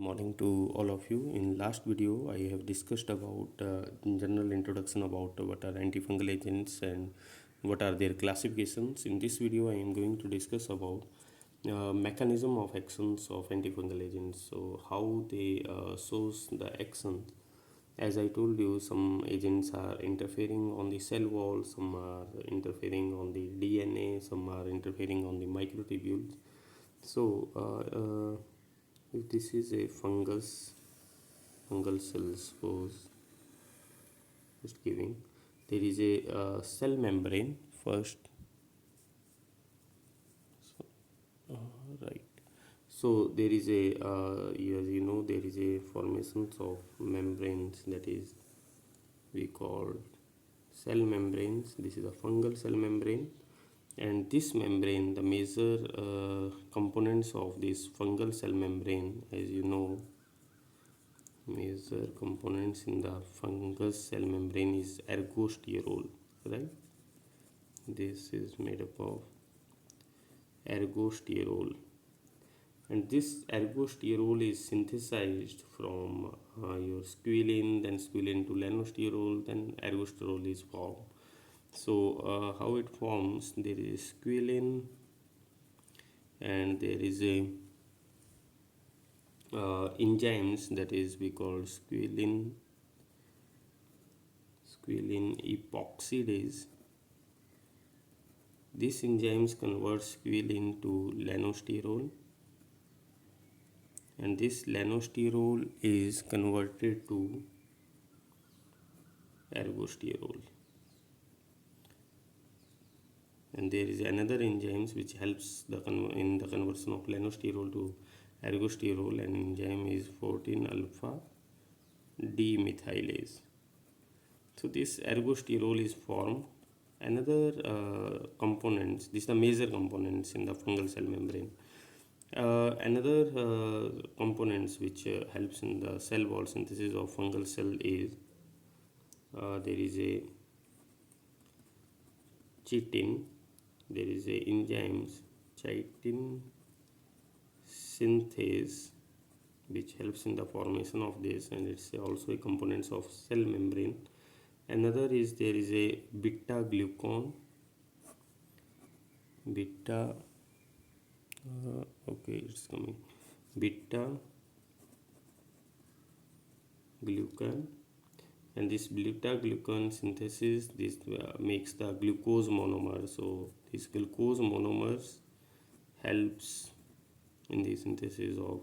Morning to all of you. In last video, I have discussed about general introduction about what are antifungal agents and what are their classifications. In this video, I am going to discuss about mechanism of actions of antifungal agents. So how they source the action. As I told you, some agents are interfering on the cell wall, some are interfering on the DNA, some are interfering on the microtubules. So, if this is a fungal cell, suppose just giving, there is a cell membrane first, so, right. So there is a, as you know, there is a formations of membranes that is we call cell membranes. This is a fungal cell membrane, and this membrane, the major components of this fungal cell membrane, as you know, major components in the fungus cell membrane is ergosterol, right? This is made up of ergosterol, and this ergosterol is synthesized from your squalene, then squalene to lanosterol, then ergosterol is formed. So how it forms, there is squalene and there is a enzymes that is we call squalene epoxidase. These enzymes convert squalene to lanosterol, and this lanosterol is converted to ergosterol. And there is another enzymes which helps in the conversion of lanosterol to ergosterol, and enzyme is 14 alpha demethylase. So this ergosterol is formed. Another components, these are the major components in the fungal cell membrane. Another components which helps in the cell wall synthesis of fungal cell is there is a chitin, there is a enzymes chitin synthase which helps in the formation of this, and it's also a components of cell membrane. Another is there is a beta glucan, beta okay, it's coming, beta glucan, and this beta glucan synthesis, this makes the glucose monomer. So this glucose monomers helps in the synthesis of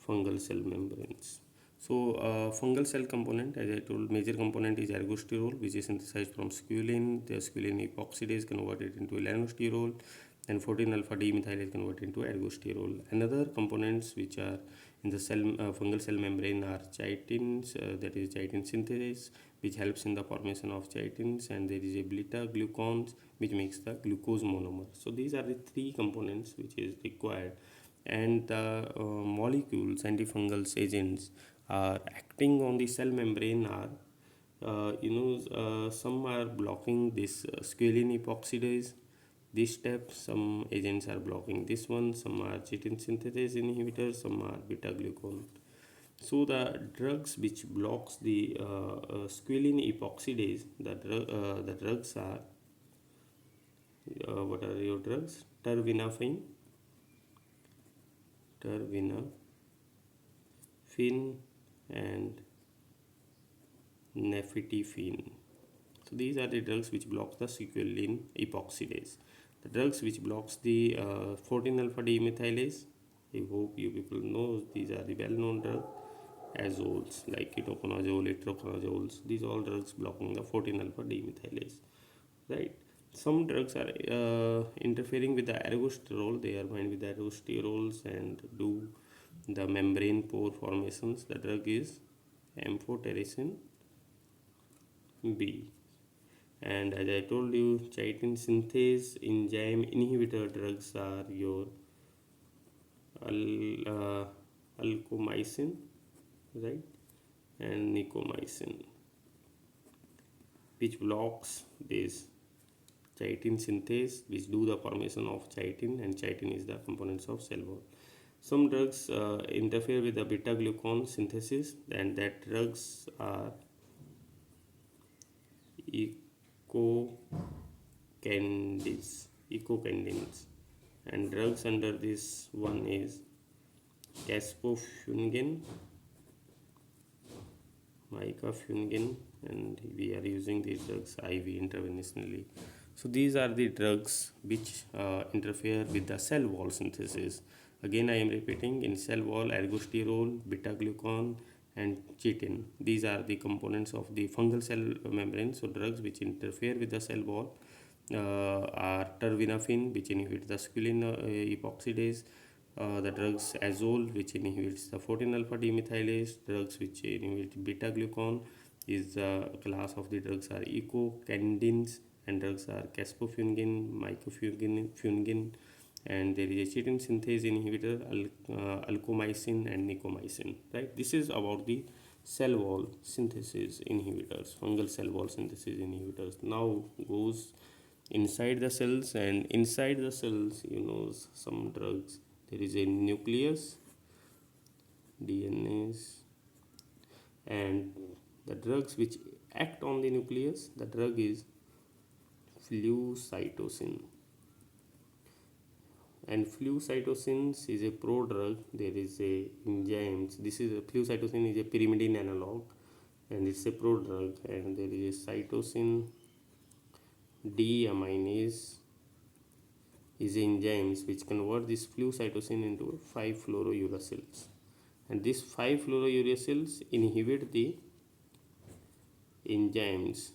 fungal cell membranes. So fungal cell component, as I told, major component is ergosterol, which is synthesized from squalene. The squalene epoxidase converted into lanosterol, and 14 alpha demethylase converted into ergosterol. Another components which are in the cell fungal cell membrane are chitins, that is chitin synthase, which helps in the formation of chitins, and there is a beta glucans which makes the glucose monomer. So these are the three components which is required, and the molecules antifungal agents are acting on the cell membrane are some are blocking this squalene epoxidase, this step. Some agents are blocking this one, some are chitin synthase inhibitors, some are beta glucan. So the drugs which blocks the squalene epoxidase, the drugs are what are your drugs? Terbinafine, and nifedipine. So these are the drugs which block the squalene epoxidase. The drugs which blocks the 14 alpha demethylase, I hope you people know these are the well-known drugs. Azoles like ketoconazole, itraconazole, these all drugs blocking the 14 alpha demethylase, right? Some drugs are interfering with the ergosterol. They are bound with the ergosterols and do the membrane pore formations. The drug is amphotericin B. And as I told you, chitin synthase enzyme inhibitor drugs are your alkomycin, right, and nicomycin, which blocks this chitin synthase, which do the formation of chitin, and chitin is the components of cell wall. Some drugs interfere with the beta glucan synthesis, and that drugs are ecocandins, and drugs under this one is caspofungin, micafungin, and we are using these drugs IV intravenously. So these are the drugs which interfere with the cell wall synthesis. Again, I am repeating, in cell wall, ergosterol, beta glucan, and chitin. These are the components of the fungal cell membrane. So drugs which interfere with the cell wall are terbinafine, which inhibits the squalene epoxidase, the drugs azole, which inhibits the 14 alpha demethylase, drugs which inhibit beta glucan is the class of the drugs are ecocandins, and drugs are caspofungin, micafungin, and there is a chitin synthase inhibitor, alkomycin and nicomycin. Right, this is about the cell wall synthesis inhibitors, fungal cell wall synthesis inhibitors. Now goes inside the cells, and inside the cells, some drugs, there is a nucleus, DNAs, and the drugs which act on the nucleus, the drug is flucytosine, and flucytosine is a prodrug. There is a enzymes, this is a flucytosine is a pyrimidine analog, and it's a prodrug, and there is a cytosine deaminase is enzymes which convert this flucytosine into 5-fluorouracils, and these 5-fluorouracils inhibit the enzymes,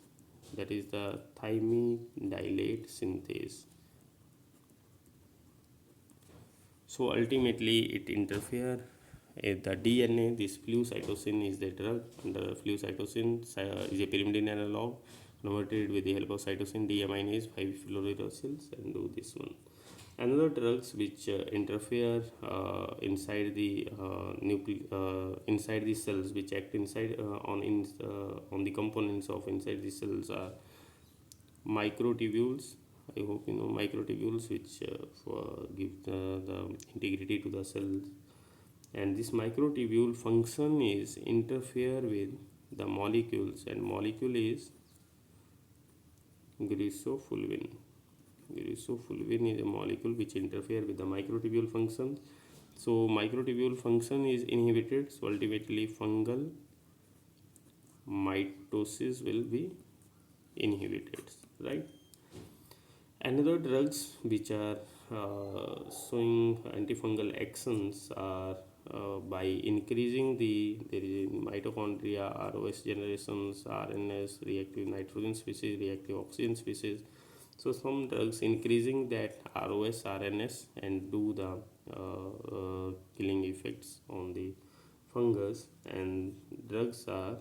that is the thymidylate synthase. So ultimately it interfere the DNA. This flucytosine is the drug, and the flucytosine is a pyrimidine analog converted with the help of cytosine deaminase 5-fluorouracils, and do this one. Another drugs which interfere inside the inside the cells, which act inside on the components of inside the cells, are microtubules. I hope you know microtubules, which give the integrity to the cells. And this microtubule function is interfere with the molecules, and molecule is greaseprolvin. Greaseprolvin is a molecule which interfere with the microtubule function. So microtubule function is inhibited, so ultimately fungal mitosis will be inhibited, right? Another drugs which are showing antifungal actions are by increasing there is mitochondria, ROS generations, RNS, reactive nitrogen species, reactive oxygen species. So some drugs increasing that ROS, RNS, and do the killing effects on the fungus. And drugs are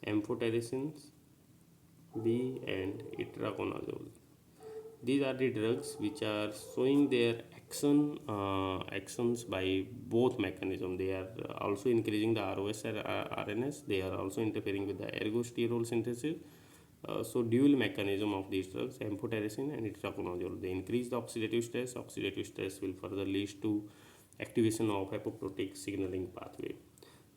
amphotericins B and itraconazole. These are the drugs which are showing their actions by both mechanism. They are also increasing the ROS and RNS. They are also interfering with the ergosterol synthesis. So dual mechanism of these drugs, amphotericin and itraconazole, they increase the oxidative stress. Oxidative stress will further lead to activation of apoprotic signaling pathway.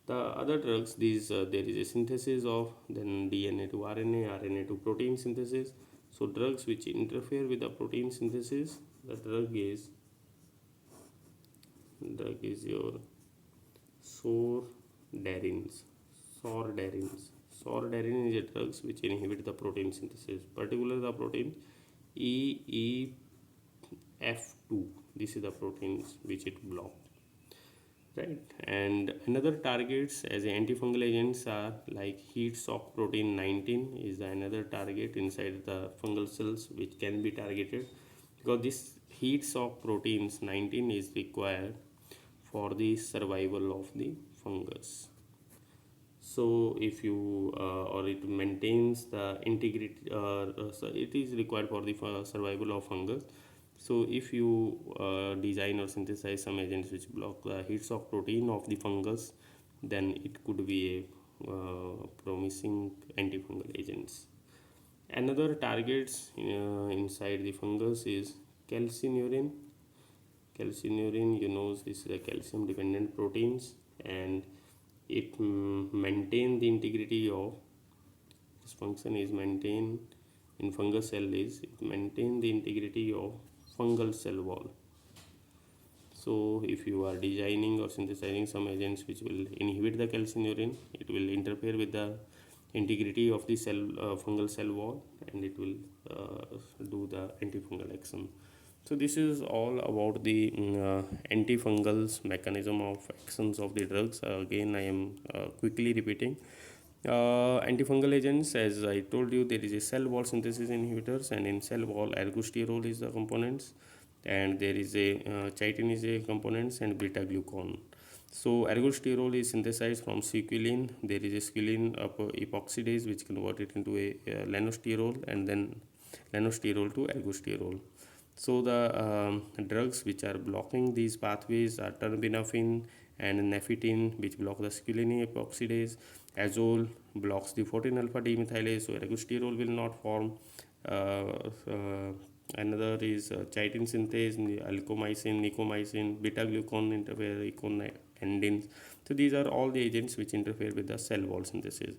The other drugs, these there is a synthesis of then DNA to RNA, RNA to protein synthesis. So drugs which interfere with the protein synthesis, the drug is your sordarins. Sordarins. Sordarin is a drugs which inhibit the protein synthesis, particularly the protein EEF2. This is the proteins which it blocks. Right, and another targets as antifungal agents are like heat shock protein 19 is another target inside the fungal cells which can be targeted, because this heat shock proteins 19 is required for the survival of the fungus. So if you or it maintains the integrity, so it is required for the survival of fungus. So if you design or synthesize some agents which block the heat shock protein of the fungus, then it could be a promising antifungal agents. Another targets inside the fungus is calcineurin, Calcineurin, you know, this is a calcium dependent proteins, and it maintain the integrity of, its function is maintain in fungus cell is it maintain the integrity of fungal cell wall. So if you are designing or synthesizing some agents which will inhibit the calcineurin, it will interfere with the integrity of the cell fungal cell wall, and it will do the antifungal action. So this is all about the antifungals mechanism of actions of the drugs. Again, I am quickly repeating. Antifungal agents, as I told you, there is a cell wall synthesis inhibitors, and in cell wall, ergosterol is the components, and there is a chitin is a components, and beta glucan. So ergosterol is synthesized from squalene. There is a squalene epoxidase which convert it into a lanosterol, and then lanosterol to ergosterol. So the drugs which are blocking these pathways are terbinafine and nephitine, which block the squalene epoxidase. Azole blocks the 14 alpha demethylase, so ergosterol will not form. Another is chitin synthase, alkomycin, nicomycin, beta glucan interfere, econandins. So these are all the agents which interfere with the cell wall synthesis.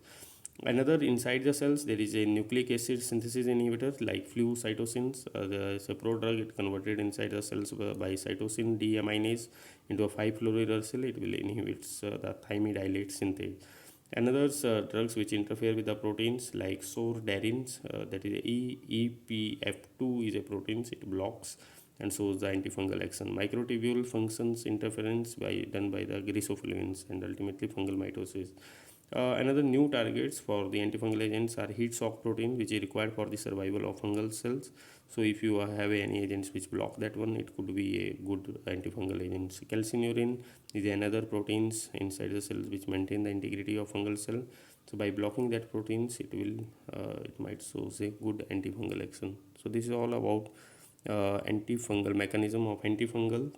Another, inside the cells, there is a nucleic acid synthesis inhibitor like flucytosins. The is a prodrug. It converted inside the cells by cytosine deaminase into a 5-fluorouracil. It will inhibit the thymidylate synthase. Another drugs which interfere with the proteins like sordarins, that is EPF2 is a protein. It blocks and shows the antifungal action. Microtubule functions interference done by the gracefulins and ultimately fungal mitosis. Another new targets for the antifungal agents are heat shock protein, which is required for the survival of fungal cells. So if you have any agents which block that one, it could be a good antifungal agent. Calcineurin is another proteins inside the cells which maintain the integrity of fungal cell. So by blocking that proteins, it might show a good antifungal action. So this is all about antifungal mechanism of antifungal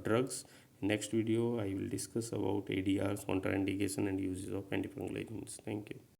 drugs. Next video I will discuss about ADRs, contraindication and uses of antifungal agents. Thank you.